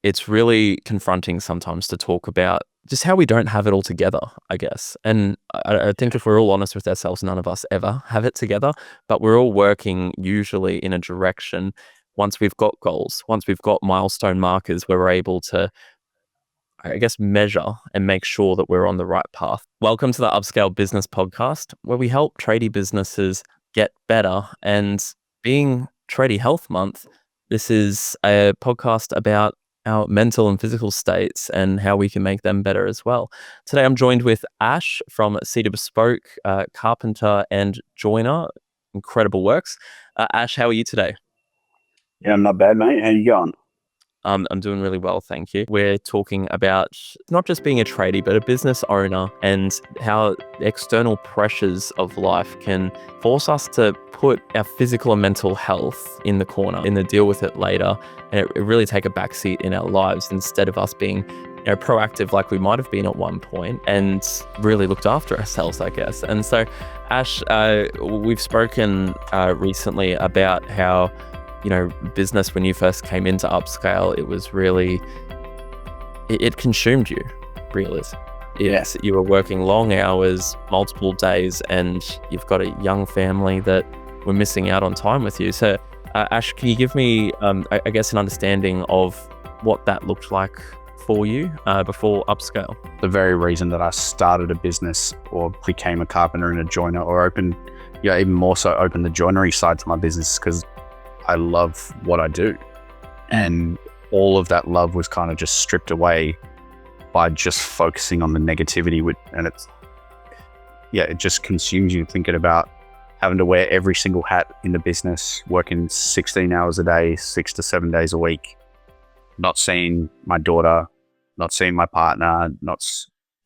it's really confronting sometimes to talk about just how we don't have it all together, I guess. And I think if we're all honest with ourselves, none of us ever have it together, but we're all working usually in a direction. Once we've got goals, once we've got milestone markers, where we're able to, I guess, measure and make sure that we're on the right path. Welcome to the UpScale Business Podcast, where we help tradie businesses get better. And being Tradie Health Month, this is a podcast about our mental and physical states and how we can make them better as well. Today, I'm joined with Ash from Cedar Bespoke, carpenter and joiner. Incredible works. Ash, how are you today? Yeah, I'm not bad, mate. How you going? I'm doing really well, thank you. We're talking about not just being a tradie, but a business owner, and how external pressures of life can force us to put our physical and mental health in the corner and then deal with it later, and it really take a backseat in our lives instead of us being proactive like we might have been at one point and really looked after ourselves, I guess. And so, Ash, we've spoken recently about how business, when you first came into UpScale, it was really, it consumed you, really. Yes, you were working long hours, multiple days, and you've got a young family that were missing out on time with you. So, Ash, can you give me, I guess, an understanding of what that looked like for you before UpScale? The very reason that I started a business or became a carpenter and a joiner, or even more so opened the joinery side to my business, because I love what I do. And all of that love was kind of just stripped away by just focusing on the negativity it just consumes you, thinking about having to wear every single hat in the business, working 16 hours a day, 6 to 7 days a week, not seeing my daughter, not seeing my partner, not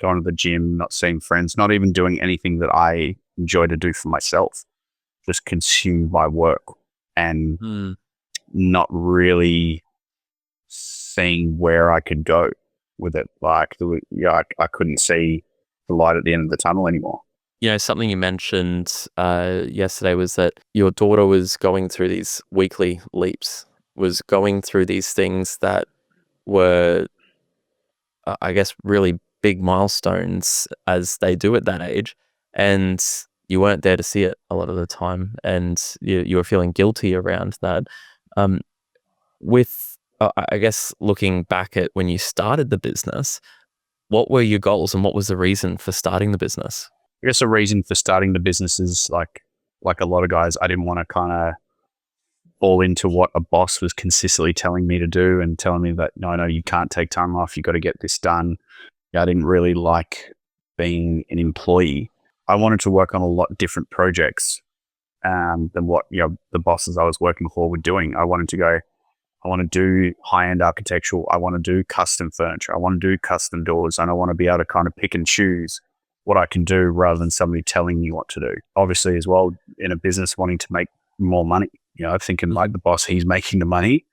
going to the gym, not seeing friends, not even doing anything that I enjoy to do for myself, just consumed by work. And not really seeing where I could go with it. Like, I couldn't see the light at the end of the tunnel anymore. Something you mentioned yesterday was that your daughter was going through these weekly leaps, was going through these things that were, I guess, really big milestones as they do at that age. And you weren't there to see it a lot of the time, and you were feeling guilty around that. I guess, looking back at when you started the business, what were your goals and what was the reason for starting the business? I guess the reason for starting the business is like a lot of guys, I didn't want to kind of fall into what a boss was consistently telling me to do and telling me that, no, you can't take time off. You got to get this done. I didn't really like being an employee. I wanted to work on a lot different projects than what the bosses I was working for were doing. I want to do high-end architectural. I want to do custom furniture. I want to do custom doors, and I want to be able to kind of pick and choose what I can do rather than somebody telling me what to do. Obviously, as well, in a business, wanting to make more money. Thinking like the boss, he's making the money,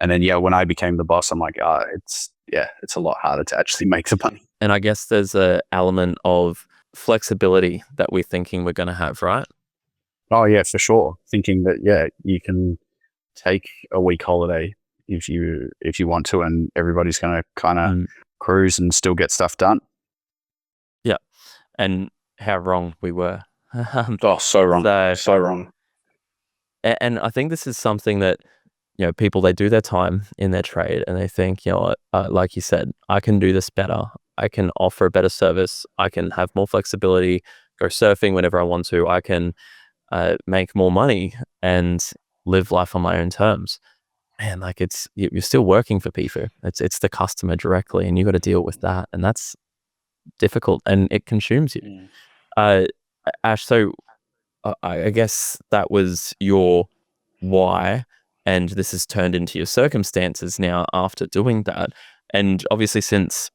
and then when I became the boss, I'm like, it's a lot harder to actually make the money. And I guess there's an element of flexibility that we're thinking we're going to have, right? Oh yeah, for sure. Thinking that you can take a week holiday if you want to, and everybody's going to kind of cruise and still get stuff done. Yeah, and how wrong we were. So wrong. So wrong. And I think this is something that people, they do their time in their trade and they think, like you said, I can do this better. I can offer a better service. I can have more flexibility, go surfing whenever I want to. I can make more money and live life on my own terms. Man, like you're still working for people. It's the customer directly, and you got to deal with that, and that's difficult, and it consumes you. Ash, so I guess that was your why, and this has turned into your circumstances now after doing that. And obviously, since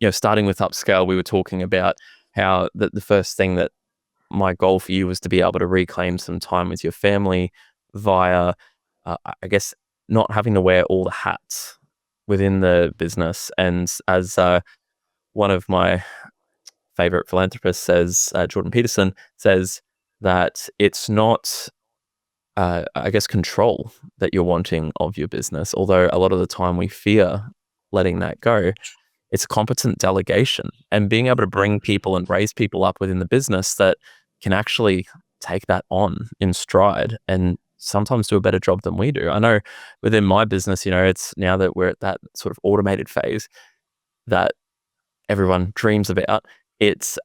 starting with UpScale, we were talking about how the first thing that my goal for you was to be able to reclaim some time with your family via, I guess, not having to wear all the hats within the business. And as one of my favorite philanthropists says, Jordan Peterson says that it's not, I guess, control that you're wanting of your business. Although a lot of the time we fear letting that go. It's competent delegation and being able to bring people and raise people up within the business that can actually take that on in stride and sometimes do a better job than we do. I know within my business, it's now that we're at that sort of automated phase that everyone dreams about. It's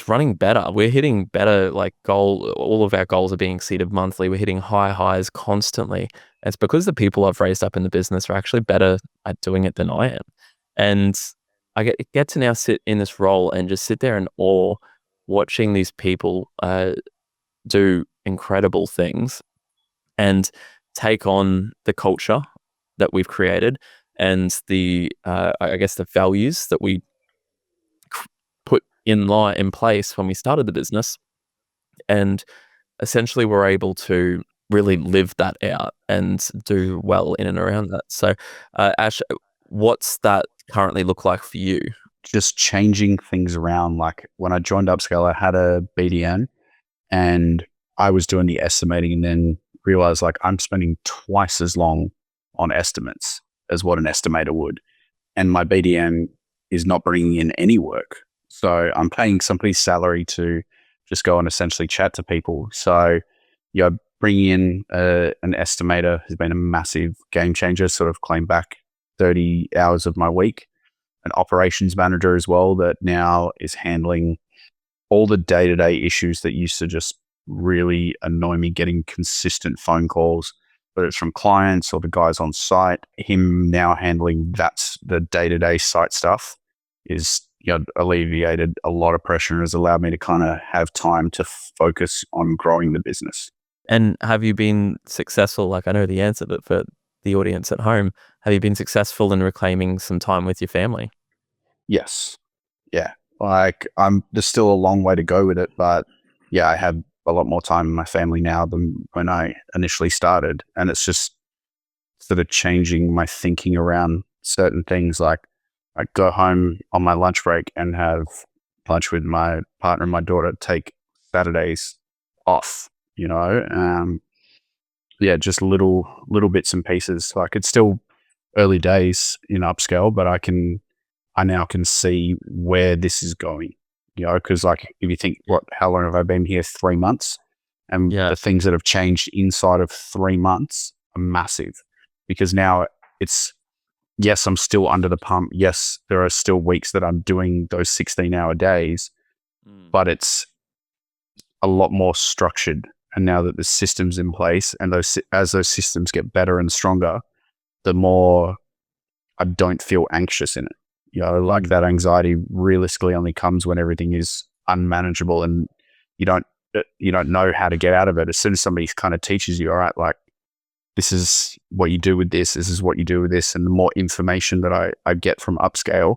running better. We're hitting better all of our goals are being exceeded monthly. We're hitting high highs constantly. And it's because the people I've raised up in the business are actually better at doing it than I am. And I get to now sit in this role and just sit there in awe, watching these people do incredible things and take on the culture that we've created and I guess the values that we put in place when we started the business, and essentially we're able to really live that out and do well in and around that. So, Ash, what's that currently look like for you? Just changing things around. Like when I joined UpScale, I had a BDM and I was doing the estimating and then realized like I'm spending twice as long on estimates as what an estimator would. And my BDM is not bringing in any work. So I'm paying somebody's salary to just go and essentially chat to people. So, bringing in an estimator has been a massive game changer, sort of claim back 30 hours of my week. An operations manager as well that now is handling all the day-to-day issues that used to just really annoy me, getting consistent phone calls, whether it's from clients or the guys on site. Him now handling that's the day-to-day site stuff is alleviated a lot of pressure and has allowed me to kind of have time to focus on growing the business. And have you been successful? Like, I know the answer, but for the audience at home, have you been successful in reclaiming some time with your family? Yes. Yeah. Like there's still a long way to go with it, but yeah, I have a lot more time with my family now than when I initially started. And it's just sort of changing my thinking around certain things. Like I go home on my lunch break and have lunch with my partner and my daughter, take Saturdays off, yeah, just little bits and pieces. Like it's still early days in UpScale, but I now can see where this is going, because like if you think, how long have I been here? 3 months. And Yeah. the things that have changed inside of 3 months are massive because now it's, yes, I'm still under the pump. Yes, there are still weeks that I'm doing those 16-hour days, but it's a lot more structured. And now that the system's in place and as those systems get better and stronger, the more I don't feel anxious in it. Like that anxiety realistically only comes when everything is unmanageable and you don't know how to get out of it. As soon as somebody kind of teaches you, all right, like this is what you do with this is what you do with this. And the more information that I get from UpScale,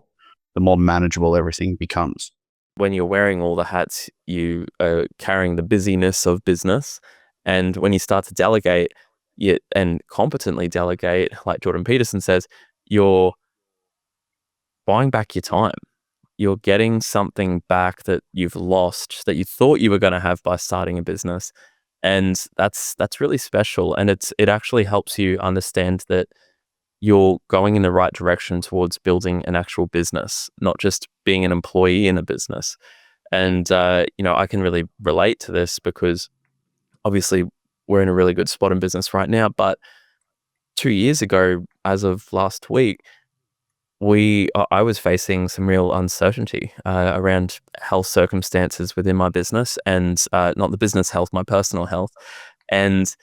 the more manageable everything becomes. When you're wearing all the hats, you are carrying the busyness of business. And when you start to delegate and competently delegate, like Jordan Peterson says, you're buying back your time. You're getting something back that you've lost that you thought you were going to have by starting a business. And that's really special. And it actually helps you understand that you're going in the right direction towards building an actual business, not just being an employee in a business. And, I can really relate to this because obviously we're in a really good spot in business right now. But 2 years ago, as of last week, I was facing some real uncertainty around health circumstances within my business and not the business health, my personal health. And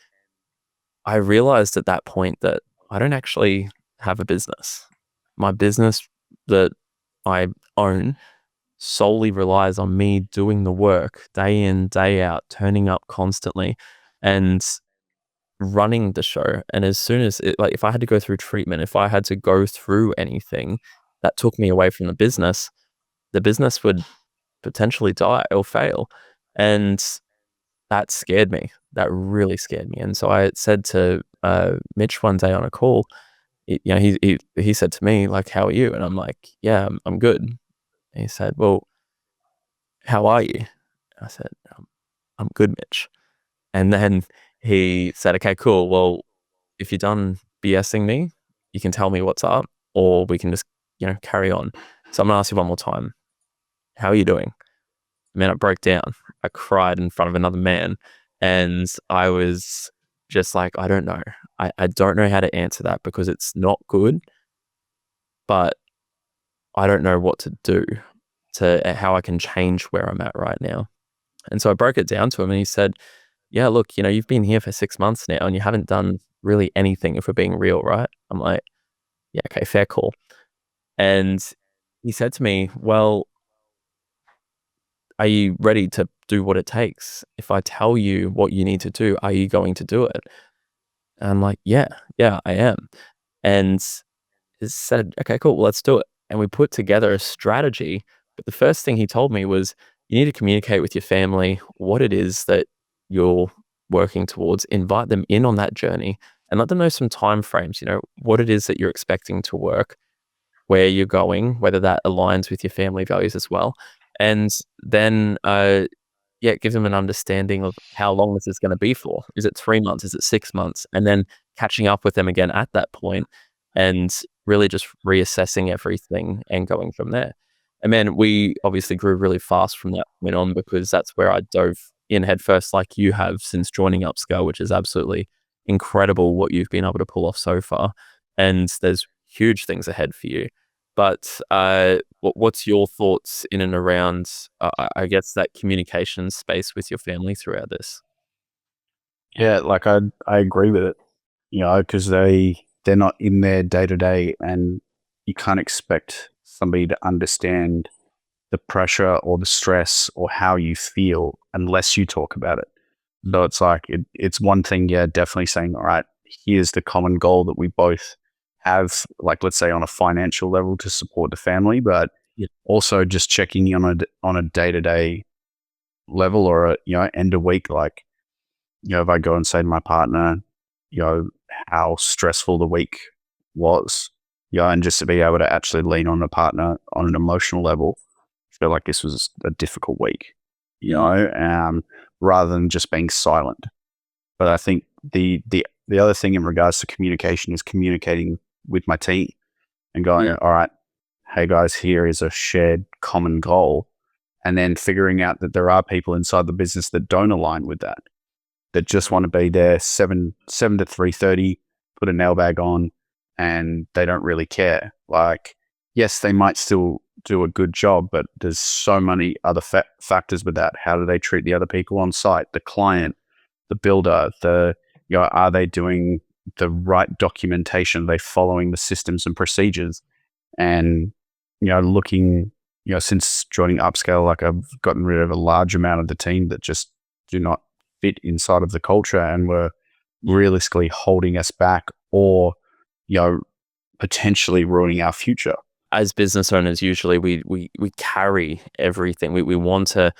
I realized at that point that I don't actually have a business. My business that I own solely relies on me doing the work day in, day out, turning up constantly and running the show. And as soon as if I had to go through treatment, if I had to go through anything that took me away from the business would potentially die or fail. And that scared me. That really scared me. And so I said to Mitch one day on a call, he said to me, like, "How are you?" And I'm like, "Yeah, I'm good." And he said, "Well, how are you?" I said, I'm good, Mitch." And then he said, "Okay, cool. Well, if you're done BSing me, you can tell me what's up, or we can just, carry on. So I'm gonna ask you one more time. How are you doing? Man, I broke down. I cried in front of another man, and I was just like, I don't know. I don't know how to answer that because it's not good, but I don't know what to do to how I can change where I'm at right now. And so I broke it down to him, and he said, yeah, look, you've been here for 6 months now and you haven't done really anything if we're being real, right? I'm like, yeah, okay, fair call. And he said to me, well, are you ready to do what it takes? If I tell you what you need to do, are you going to do it? And I'm like, yeah, I am. And he said, okay, cool, well, let's do it. And we put together a strategy. But the first thing he told me was, you need to communicate with your family what it is that you're working towards, invite them in on that journey, and let them know some time frames, what it is that you're expecting to work, where you're going, whether that aligns with your family values as well. And then yeah, give them an understanding of how long this is going to be for. Is it 3 months? Is it 6 months? And then catching up with them again at that point and really just reassessing everything and going from there. And then we obviously grew really fast from that point on, because that's where I dove in headfirst, like you have since joining UpScale, which is absolutely incredible what you've been able to pull off so far. And there's huge things ahead for you. But what's your thoughts in and around, I guess, that communication space with your family throughout this? Yeah, like I agree with it. Because they're not in their day to day, and you can't expect somebody to understand the pressure or the stress or how you feel unless you talk about it. So it's like it's one thing, yeah, definitely saying, all right, here's the common goal that we both have, like let's say on a financial level to support the family, but Yeah. also just checking in on a day to day level, or a end of week, like if I go and say to my partner, how stressful the week was, and just to be able to actually lean on the partner on an emotional level, feel like this was a difficult week, rather than just being silent. But I think the other thing in regards to communication is communicating with my team and going, Yeah. all right, hey guys, here is a shared common goal. And then figuring out that there are people inside the business that don't align with that, that just want to be there seven to 3:30, put a nail bag on, and they don't really care. Like, yes, they might still do a good job, but there's so many other factors with that. How do they treat the other people on site, the client, the builder, are they doing the right documentation? Are they following the systems and procedures? And, looking, since joining UpScale, like I've gotten rid of a large amount of the team that just do not fit inside of the culture and were realistically holding us back, or, potentially ruining our future. As business owners, usually we carry everything. We want to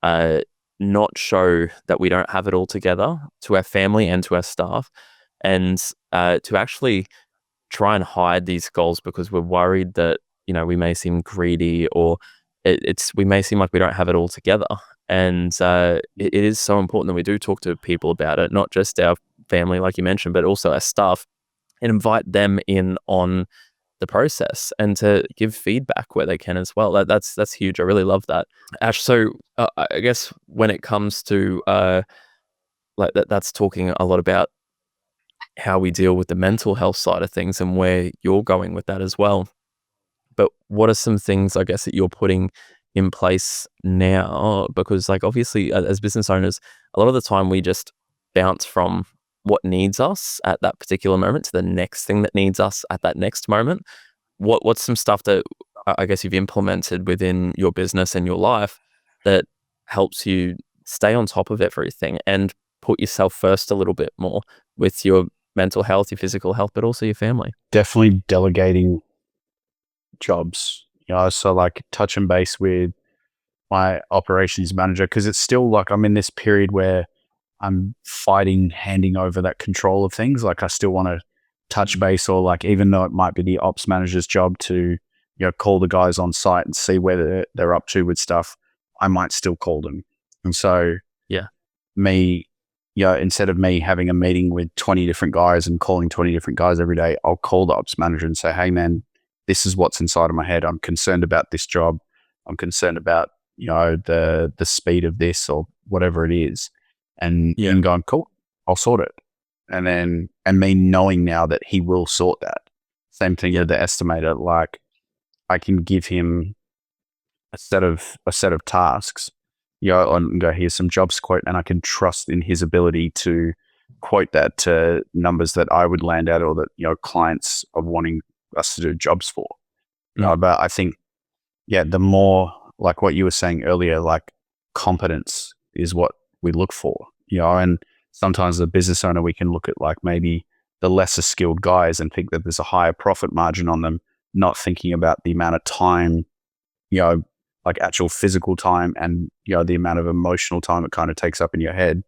uh, not show that we don't have it all together to our family and to our staff, and to actually try and hide these goals because we're worried that we may seem greedy, or we may seem like we don't have it all together. And it is so important that we do talk to people about it, not just our family, like you mentioned, but also our staff, and invite them in on the process and to give feedback where they can as well. That's huge. I really love that, Ash. So I guess when it comes to like that's talking a lot about how we deal with the mental health side of things and where you're going with that as well. But what are some things, I guess, that you're putting in place now? Because, like, obviously, as business owners, a lot of the time we just bounce from what needs us at that particular moment to the next thing that needs us at that next moment. What's some stuff that I guess you've implemented within your business and your life that helps you stay on top of everything and put yourself first a little bit more with your mental health, your physical health, but also your family? Definitely delegating jobs, so like touch and base with my operations manager, because it's still like I'm in this period where I'm fighting handing over that control of things. Like I still want to touch base, or like, even though it might be the ops manager's job to, call the guys on site and see where they're up to with stuff, I might still call them. And so Yeah. me instead of me having a meeting with 20 different guys and calling 20 different guys every day, I'll call the ops manager and say, hey man, this is what's inside of my head. I'm concerned about this job. I'm concerned about, the speed of this or whatever it is. And Yeah. him going, cool, I'll sort it. And me knowing now that he will sort that. Same thing with the estimator. Like, I can give him a set of tasks, and go, here's some jobs quote, and I can trust in his ability to quote that to numbers that I would land at, or that, clients are wanting us to do jobs for. But I think, the more, like what you were saying earlier, like competence is what we look for, and sometimes as a business owner, we can look at like maybe the lesser skilled guys and think that there's a higher profit margin on them, not thinking about the amount of time, like actual physical time, and, the amount of emotional time it kind of takes up in your head,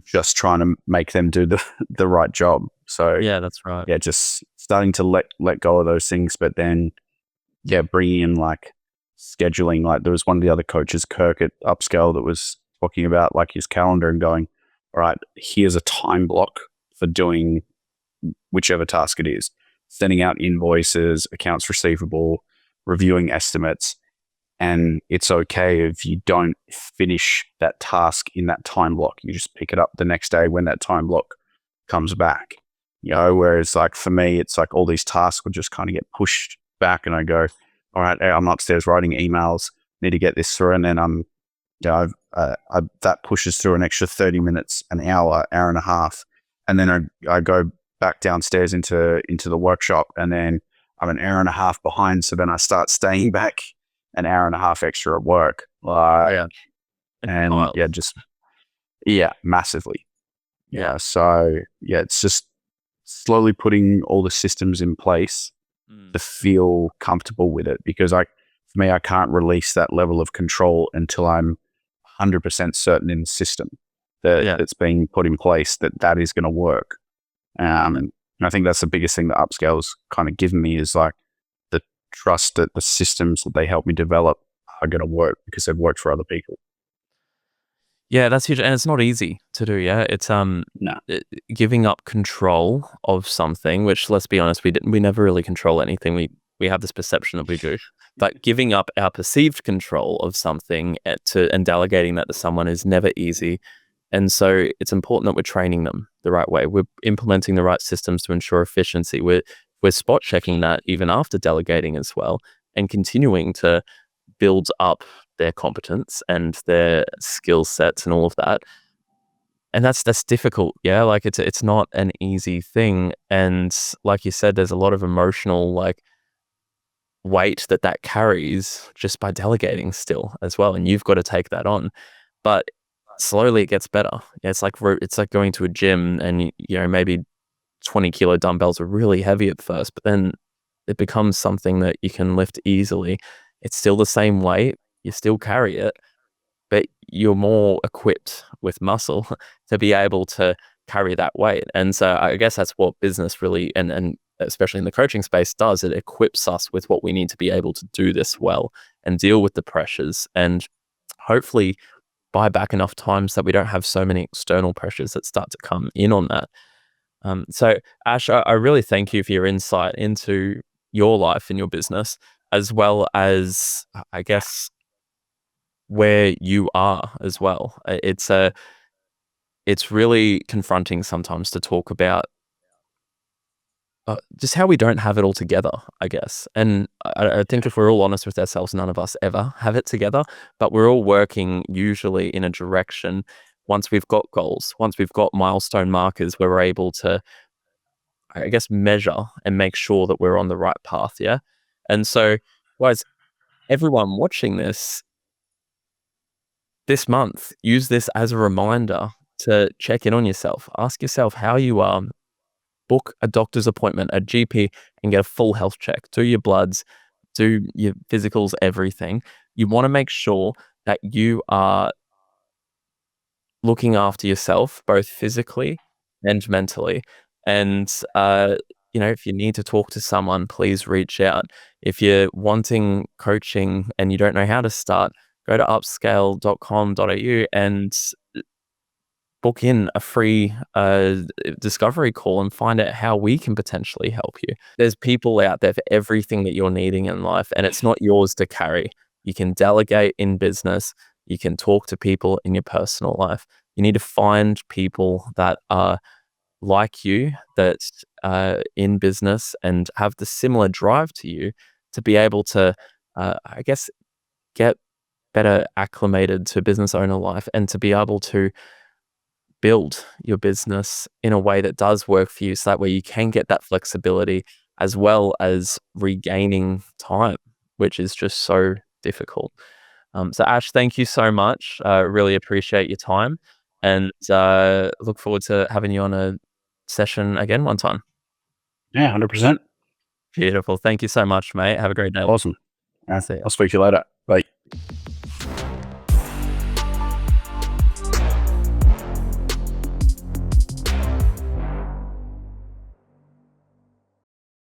just trying to make them do the right job. So Yeah, that's right. just starting to let go of those things, but then, bringing in like scheduling. Like, there was one of the other coaches, Kirk at UpScale, that was talking about like his calendar and going, all right, here's a time block for doing whichever task it is, sending out invoices, accounts receivable, reviewing estimates. And it's okay if you don't finish that task in that time block. You just pick it up the next day when that time block comes back. Whereas like for me, it's like all these tasks would just kind of get pushed back, and I go, all right, I'm upstairs writing emails, need to get this through. And then that pushes through an extra 30 minutes, an hour and a half. And then I go back downstairs into the workshop, and then I'm an hour and a half behind. So then I start staying back an hour and a half extra at work. Massively. So it's just slowly putting all the systems in place to feel comfortable with it, because for me, I can't release that level of control until I'm 100% certain in the system that's being put in place that is going to work. And I think that's the biggest thing that UpScale's kind of given me, is like the trust that the systems that they help me develop are going to work, because they've worked for other people. Yeah, that's huge, and it's not easy to do. Yeah, it's giving up control of something, which, let's be honest, we never really control anything. We have this perception that we do, but giving up our perceived control of something and delegating that to someone is never easy. And so it's important that we're training them the right way. We're implementing the right systems to ensure efficiency. We're spot checking that even after delegating as well, and continuing to build up their competence and their skill sets and all of that. And that's difficult. Yeah. Like it's not an easy thing. And like you said, there's a lot of emotional like weight that carries just by delegating still as well. And you've got to take that on. But slowly it gets better. Yeah, it's like going to a gym, and maybe 20-kilo dumbbells are really heavy at first, but then it becomes something that you can lift easily. It's still the same weight, you still carry it, but you're more equipped with muscle to be able to carry that weight. And so I guess that's what business really, and especially in the coaching space, does. It equips us with what we need to be able to do this well and deal with the pressures, and hopefully buy back enough times that we don't have so many external pressures that start to come in on that. So Ash, I really thank you for your insight into your life and your business, as well as, I guess, where you are as well. It's really confronting sometimes to talk about just how we don't have it all together, I guess. And I think if we're all honest with ourselves, none of us ever have it together, but we're all working usually in a direction. Once we've got goals, once we've got milestone markers, where we're able to, I guess, measure and make sure that we're on the right path. Yeah. And so, guys, everyone watching this month, use this as a reminder to check in on yourself. Ask yourself how you are. Book a doctor's appointment, a GP, and get a full health check. Do your bloods, do your physicals, everything. You want to make sure that you are looking after yourself, both physically and mentally. And, if you need to talk to someone, please reach out. If you're wanting coaching and you don't know how to start, go to upscale.com.au and book in a free discovery call and find out how we can potentially help you. There's people out there for everything that you're needing in life, and it's not yours to carry. You can delegate in business. You can talk to people in your personal life. You need to find people that are like you, that in business and have the similar drive to you, to be able to, I guess, get better acclimated to business owner life and to be able to build your business in a way that does work for you, so that way you can get that flexibility as well as regaining time, which is just so difficult. So Ash, thank you so much. Really appreciate your time, and look forward to having you on a session again one time. Yeah, 100%. Beautiful. Thank you so much, mate. Have a great day. Awesome. See ya. I'll speak to you later. Bye.